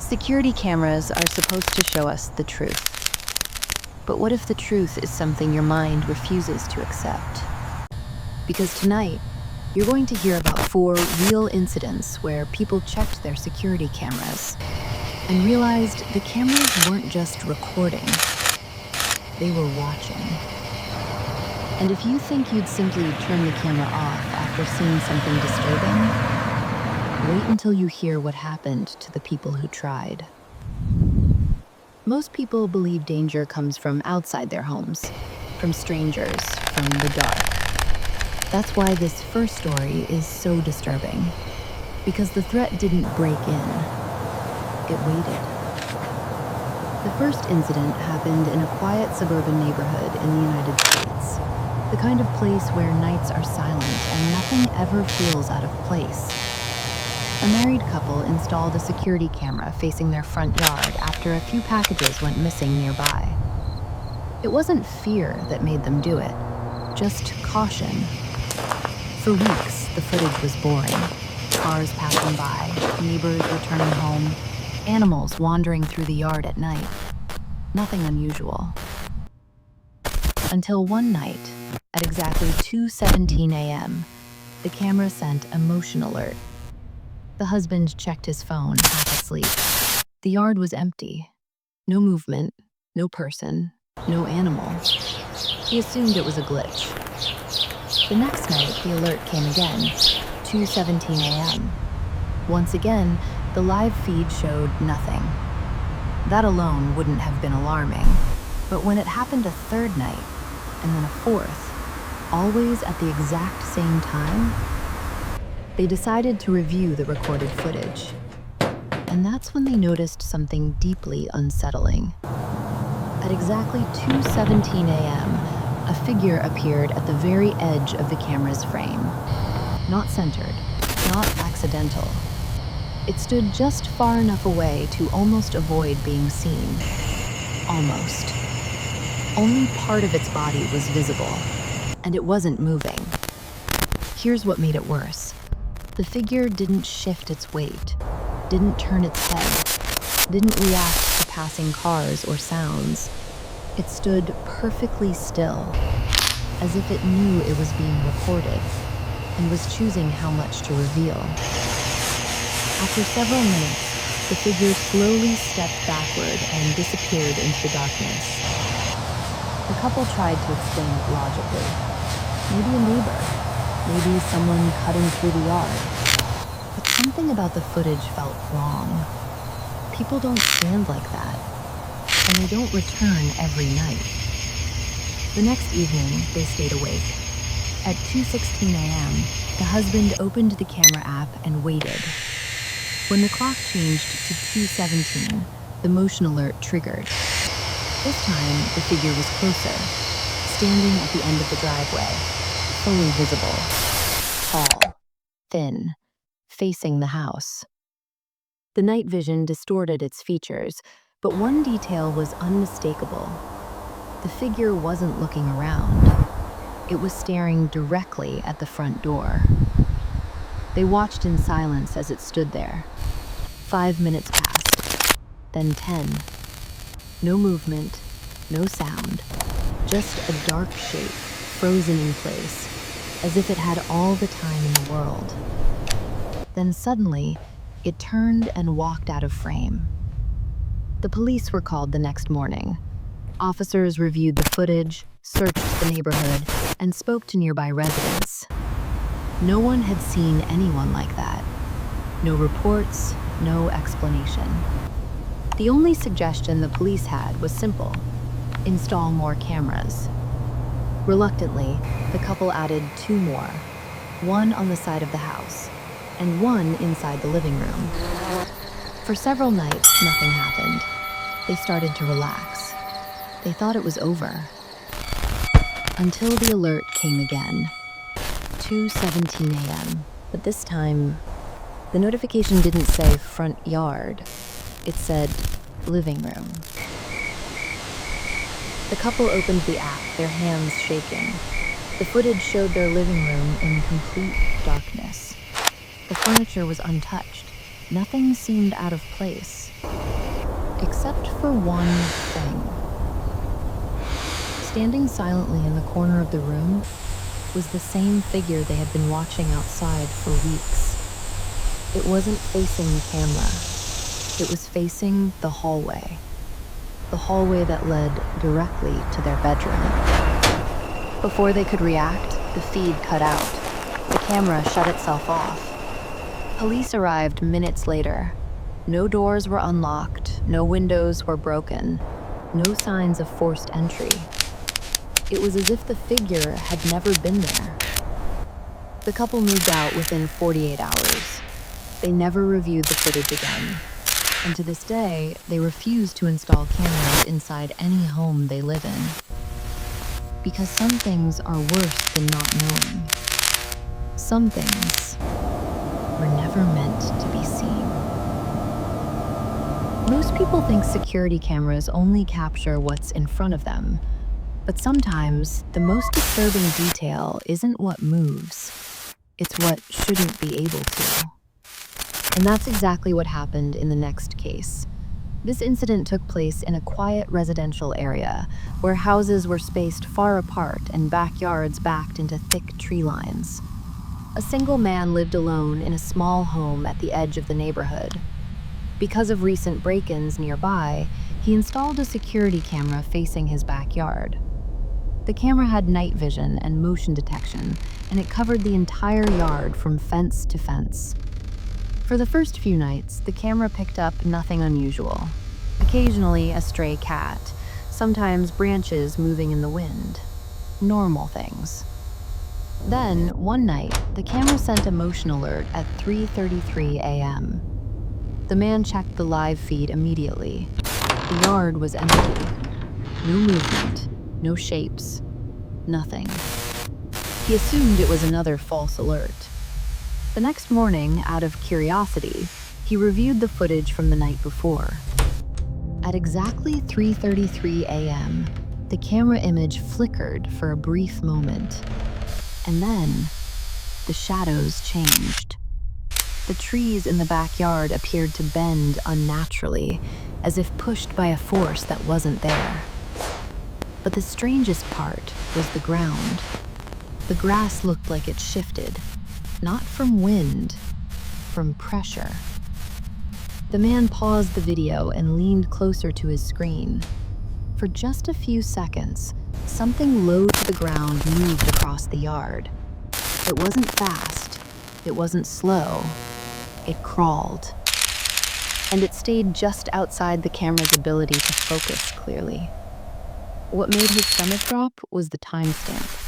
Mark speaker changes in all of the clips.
Speaker 1: Security cameras are supposed to show us the truth. But what if the truth is something your mind refuses to accept? Because tonight, you're going to hear about 4 real incidents where people checked their security cameras and realized the cameras weren't just recording, they were watching. And if you think you'd simply turn the camera off after seeing something disturbing, wait until you hear what happened to the people who tried. Most people believe danger comes from outside their homes, from strangers, from the dark. That's why this first story is so disturbing, because the threat didn't break in, it waited. The first incident happened in a quiet suburban neighborhood in the United States, the kind of place where nights are silent and nothing ever feels out of place. A married couple installed a security camera facing their front yard after a few packages went missing nearby. It wasn't fear that made them do it, just caution. For weeks, the footage was boring. Cars passing by, neighbors returning home, animals wandering through the yard at night. Nothing unusual. Until one night, at exactly 2:17 a.m., the camera sent a motion alert. The husband checked his phone, half asleep. The yard was empty. No movement, no person, no animal. He assumed it was a glitch. The next night, the alert came again, 2:17 a.m. Once again, the live feed showed nothing. That alone wouldn't have been alarming. But when it happened a third night, and then a fourth, always at the exact same time, they decided to review the recorded footage. And that's when they noticed something deeply unsettling. At exactly 2:17 a.m., a figure appeared at the very edge of the camera's frame. Not centered, not accidental. It stood just far enough away to almost avoid being seen. Almost. Only part of its body was visible, and it wasn't moving. Here's what made it worse. The figure didn't shift its weight, didn't turn its head, didn't react to passing cars or sounds. It stood perfectly still, as if it knew it was being recorded and was choosing how much to reveal. After several minutes, the figure slowly stepped backward and disappeared into the darkness. The couple tried to explain it logically. Maybe a neighbor. Maybe someone cutting through the yard. But something about the footage felt wrong. People don't stand like that, and they don't return every night. The next evening, they stayed awake. At 2:16 a.m., the husband opened the camera app and waited. When the clock changed to 2:17, the motion alert triggered. This time, the figure was closer, standing at the end of the driveway, fully visible, tall, thin, facing the house. The night vision distorted its features, but one detail was unmistakable. The figure wasn't looking around. It was staring directly at the front door. They watched in silence as it stood there. 5 minutes passed, then 10. No movement, no sound, just a dark shape, frozen in place, as if it had all the time in the world. Then suddenly, it turned and walked out of frame. The police were called the next morning. Officers reviewed the footage, searched the neighborhood, and spoke to nearby residents. No one had seen anyone like that. No reports, no explanation. The only suggestion the police had was simple: install more cameras. Reluctantly, the couple added 2 more, one on the side of the house, and one inside the living room. For several nights, nothing happened. They started to relax. They thought it was over. Until the alert came again, 2:17 a.m. But this time, the notification didn't say front yard. It said living room. The couple opened the app, their hands shaking. The footage showed their living room in complete darkness. The furniture was untouched. Nothing seemed out of place. except for one thing. Standing silently in the corner of the room was the same figure they had been watching outside for weeks. It wasn't facing the camera. It was facing the hallway that led directly to their bedroom. Before they could react, the feed cut out. The camera shut itself off. Police arrived minutes later. No doors were unlocked, no windows were broken, no signs of forced entry. It was as if the figure had never been there. The couple moved out within 48 hours. They never reviewed the footage again. And to this day, they refuse to install cameras inside any home they live in. Because some things are worse than not knowing. Some things were never meant to be seen. Most people think security cameras only capture what's in front of them. But sometimes, the most disturbing detail isn't what moves. It's what shouldn't be able to. And that's exactly what happened in the next case. This incident took place in a quiet residential area where houses were spaced far apart and backyards backed into thick tree lines. A single man lived alone in a small home at the edge of the neighborhood. Because of recent break-ins nearby, he installed a security camera facing his backyard. The camera had night vision and motion detection, and it covered the entire yard from fence to fence. For the first few nights, the camera picked up nothing unusual. Occasionally, a stray cat, sometimes branches moving in the wind. Normal things. Then, one night, the camera sent a motion alert at 3:33 a.m. The man checked the live feed immediately. The yard was empty. No movement, no shapes, nothing. He assumed it was another false alert. The next morning, out of curiosity, he reviewed the footage from the night before. At exactly 3:33 a.m., the camera image flickered for a brief moment. And then, the shadows changed. The trees in the backyard appeared to bend unnaturally, as if pushed by a force that wasn't there. But the strangest part was the ground. The grass looked like it shifted, not from wind, from pressure. The man paused the video and leaned closer to his screen. For just a few seconds, something low to the ground moved across the yard. It wasn't fast, it wasn't slow, it crawled. And it stayed just outside the camera's ability to focus clearly. What made his stomach drop was the timestamp.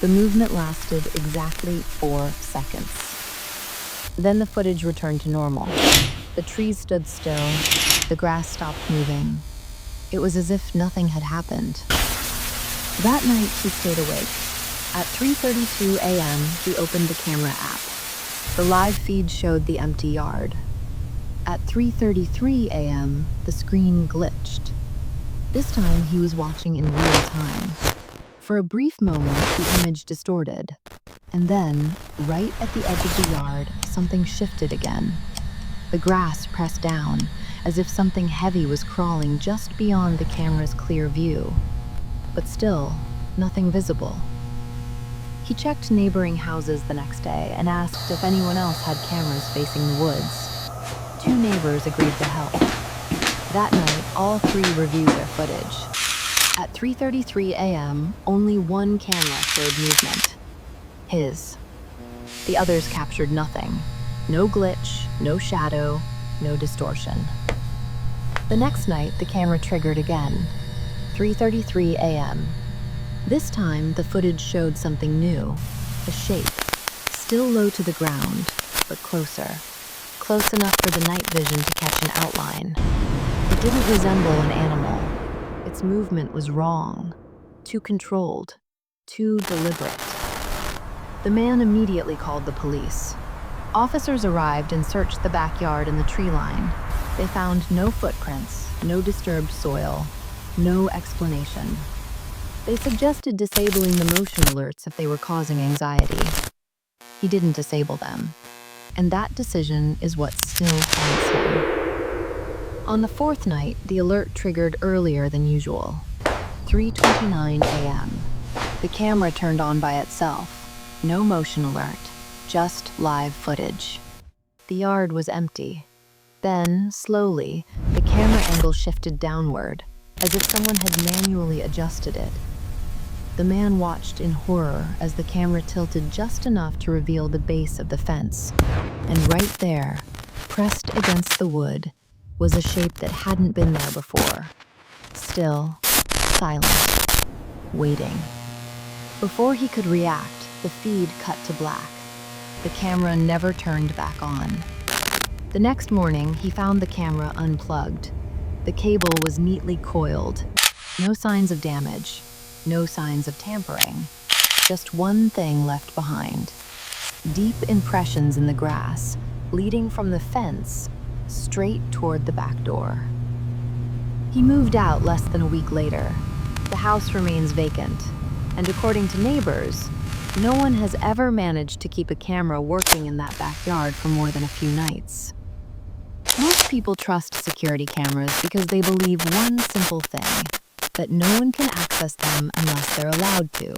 Speaker 1: The movement lasted exactly 4 seconds. Then the footage returned to normal. The trees stood still, the grass stopped moving. It was as if nothing had happened. That night, he stayed awake. At 3:32 a.m., he opened the camera app. The live feed showed the empty yard. At 3:33 a.m., the screen glitched. This time, he was watching in real time. For a brief moment, the image distorted. And then, right at the edge of the yard, something shifted again. The grass pressed down, as if something heavy was crawling just beyond the camera's clear view. But still, nothing visible. He checked neighboring houses the next day and asked if anyone else had cameras facing the woods. 2 neighbors agreed to help. That night, all 3 reviewed their footage. At 3:33 a.m., only one camera showed movement. His. The others captured nothing. No glitch, no shadow, no distortion. The next night, the camera triggered again. 3:33 a.m. This time, the footage showed something new. A shape. Still low to the ground, but closer. Close enough for the night vision to catch an outline. It didn't resemble an animal. Its movement was wrong, too controlled, too deliberate. The man immediately called the police. Officers arrived and searched the backyard and the tree line. They found no footprints, no disturbed soil, no explanation. They suggested disabling the motion alerts if they were causing anxiety. He didn't disable them, and that decision is what still haunts him. On the fourth night, the alert triggered earlier than usual. 3:29 a.m. The camera turned on by itself. No motion alert, just live footage. The yard was empty. Then, slowly, the camera angle shifted downward, as if someone had manually adjusted it. The man watched in horror as the camera tilted just enough to reveal the base of the fence. And right there, pressed against the wood, was a shape that hadn't been there before. Still, silent, waiting. Before he could react, the feed cut to black. The camera never turned back on. The next morning, he found the camera unplugged. The cable was neatly coiled. No signs of damage, no signs of tampering. Just one thing left behind. Deep impressions in the grass, leading from the fence straight toward the back door. He moved out less than a week later. The house remains vacant, and according to neighbors, no one has ever managed to keep a camera working in that backyard for more than a few nights. Most people trust security cameras because they believe one simple thing, that no one can access them unless they're allowed to.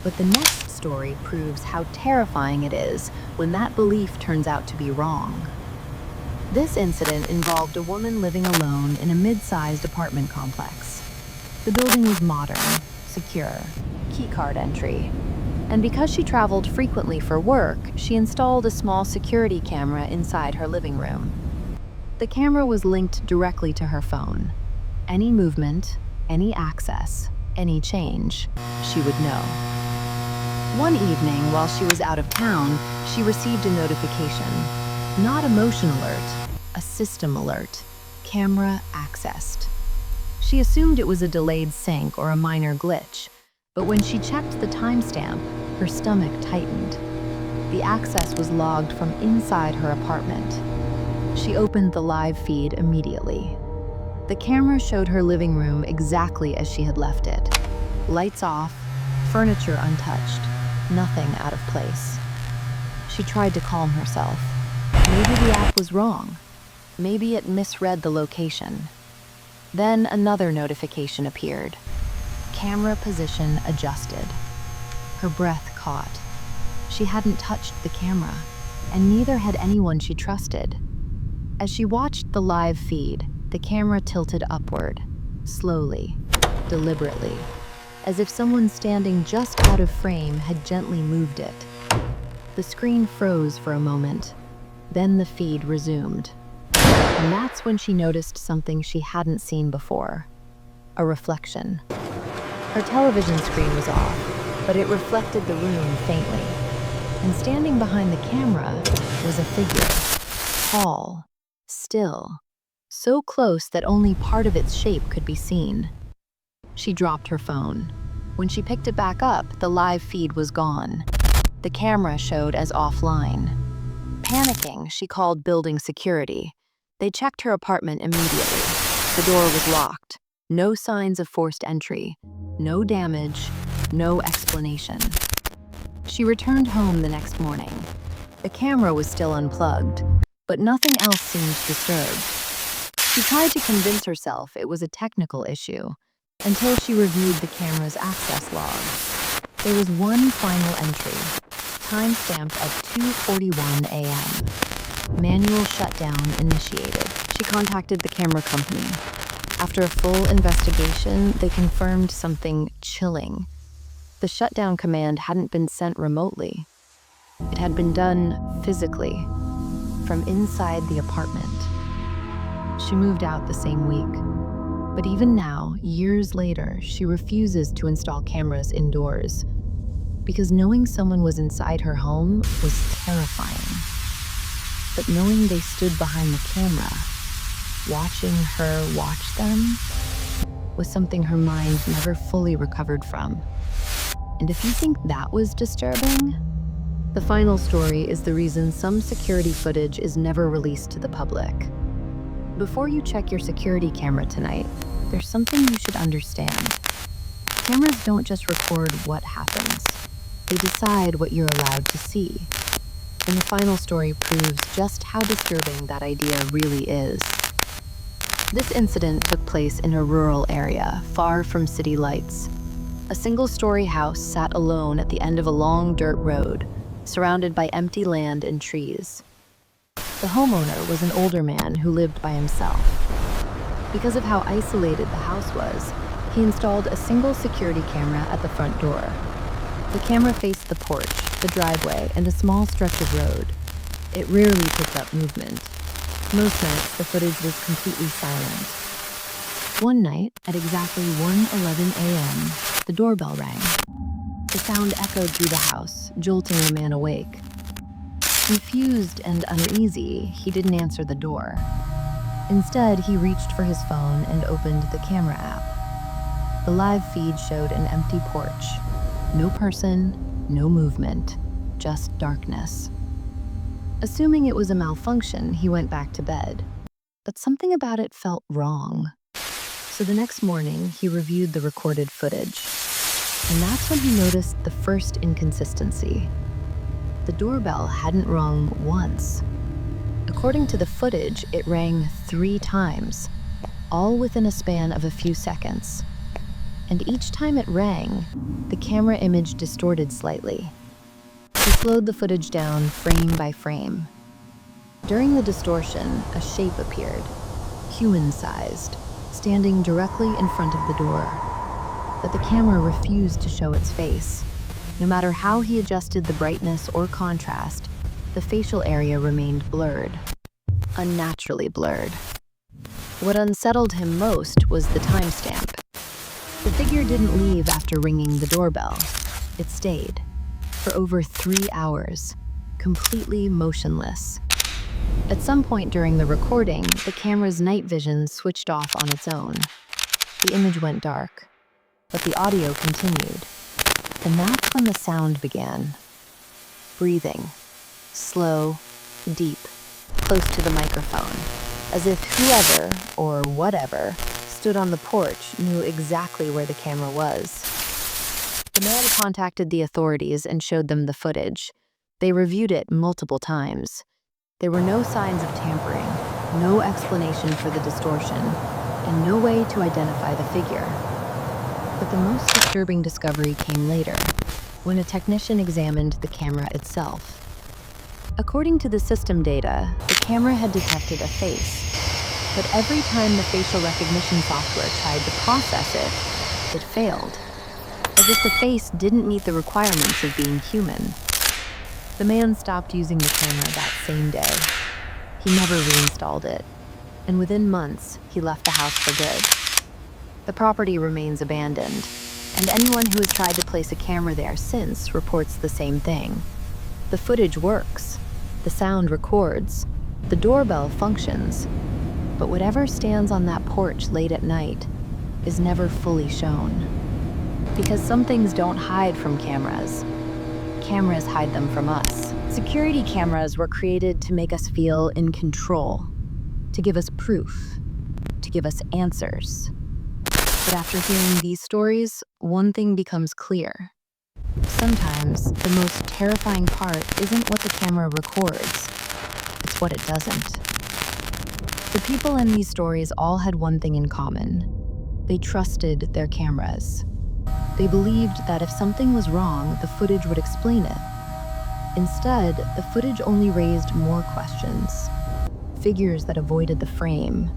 Speaker 1: But the next story proves how terrifying it is when that belief turns out to be wrong. This incident involved a woman living alone in a mid-sized apartment complex. The building was modern, secure, keycard entry. And because she traveled frequently for work, she installed a small security camera inside her living room. The camera was linked directly to her phone. Any movement, any access, any change, she would know. One evening, while she was out of town, she received a notification. Not a motion alert, a system alert. Camera accessed. She assumed it was a delayed sync or a minor glitch, but when she checked the timestamp, her stomach tightened. The access was logged from inside her apartment. She opened the live feed immediately. The camera showed her living room exactly as she had left it. Lights off, furniture untouched, nothing out of place. She tried to calm herself. Maybe the app was wrong. Maybe it misread the location. Then another notification appeared. Camera position adjusted. Her breath caught. She hadn't touched the camera, and neither had anyone she trusted. As she watched the live feed, the camera tilted upward, slowly, deliberately, as if someone standing just out of frame had gently moved it. The screen froze for a moment. Then the feed resumed. And that's when she noticed something she hadn't seen before. A reflection. Her television screen was off, but it reflected the room faintly. And standing behind the camera was a figure. Tall, still, so close that only part of its shape could be seen. She dropped her phone. When she picked it back up, the live feed was gone. The camera showed as offline. Panicking, she called building security. They checked her apartment immediately. The door was locked. No signs of forced entry. No damage. No explanation. She returned home the next morning. The camera was still unplugged, but nothing else seemed disturbed. She tried to convince herself it was a technical issue until she reviewed the camera's access log. There was one final entry, timestamped at 2:41 a.m. Manual shutdown initiated. She contacted the camera company. After a full investigation, they confirmed something chilling. The shutdown command hadn't been sent remotely. It had been done physically, from inside the apartment. She moved out the same week. But even now, years later, she refuses to install cameras indoors because knowing someone was inside her home was terrifying. But knowing they stood behind the camera, watching her watch them, was something her mind never fully recovered from. And if you think that was disturbing, the final story is the reason some security footage is never released to the public. Before you check your security camera tonight, there's something you should understand. Cameras don't just record what happens. They decide what you're allowed to see. And the final story proves just how disturbing that idea really is. This incident took place in a rural area, far from city lights. A single-story house sat alone at the end of a long dirt road, surrounded by empty land and trees. The homeowner was an older man who lived by himself. Because of how isolated the house was, he installed a single security camera at the front door. The camera faced the porch, the driveway, and a small stretch of road. It rarely picked up movement. Most nights, the footage was completely silent. One night, at exactly 1:11 a.m., the doorbell rang. The sound echoed through the house, jolting the man awake. Confused and uneasy, he didn't answer the door. Instead, he reached for his phone and opened the camera app. The live feed showed an empty porch. No person, no movement, just darkness. Assuming it was a malfunction, he went back to bed. But something about it felt wrong. So the next morning, he reviewed the recorded footage. And that's when he noticed the first inconsistency. The doorbell hadn't rung once. According to the footage, it rang 3 times, all within a span of a few seconds. And each time it rang, the camera image distorted slightly. He slowed the footage down frame by frame. During the distortion, a shape appeared, human-sized, standing directly in front of the door. But the camera refused to show its face. No matter how he adjusted the brightness or contrast, the facial area remained blurred, unnaturally blurred. What unsettled him most was the timestamp. The figure didn't leave after ringing the doorbell. It stayed for over 3 hours, completely motionless. At some point during the recording, the camera's night vision switched off on its own. The image went dark, but the audio continued. And that's when the sound began. Breathing, slow, deep, close to the microphone, as if whoever, or whatever, stood on the porch knew exactly where the camera was. The man contacted the authorities and showed them the footage. They reviewed it multiple times. There were no signs of tampering, no explanation for the distortion, and no way to identify the figure. But the most disturbing discovery came later, when a technician examined the camera itself. According to the system data, the camera had detected a face, but every time the facial recognition software tried to process it, it failed, as if the face didn't meet the requirements of being human. The man stopped using the camera that same day. He never reinstalled it, and within months, he left the house for good. The property remains abandoned, and anyone who has tried to place a camera there since reports the same thing. The footage works, the sound records, the doorbell functions, but whatever stands on that porch late at night is never fully shown. Because some things don't hide from cameras. Cameras hide them from us. Security cameras were created to make us feel in control, to give us proof, to give us answers. But after hearing these stories, one thing becomes clear. Sometimes the most terrifying part isn't what the camera records, it's what it doesn't. The people in these stories all had one thing in common. They trusted their cameras. They believed that if something was wrong, the footage would explain it. Instead, the footage only raised more questions. Figures that avoided the frame,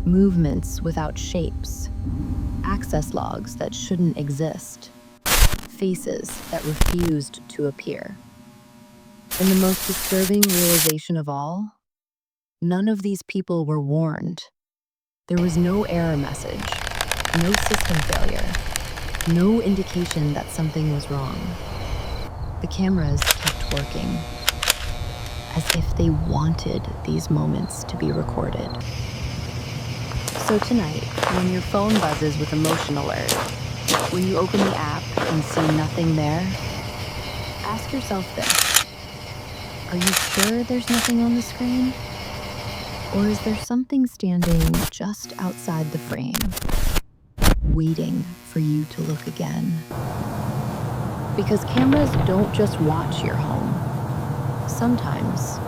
Speaker 1: movements without shapes, access logs that shouldn't exist, faces that refused to appear. And the most disturbing realization of all, none of these people were warned. There was no error message, no system failure, no indication that something was wrong. The cameras kept working, as if they wanted these moments to be recorded. So tonight, when your phone buzzes with a motion alert, when you open the app and see nothing there, ask yourself this. Are you sure there's nothing on the screen? Or is there something standing just outside the frame, waiting for you to look again? Because cameras don't just watch your home. Sometimes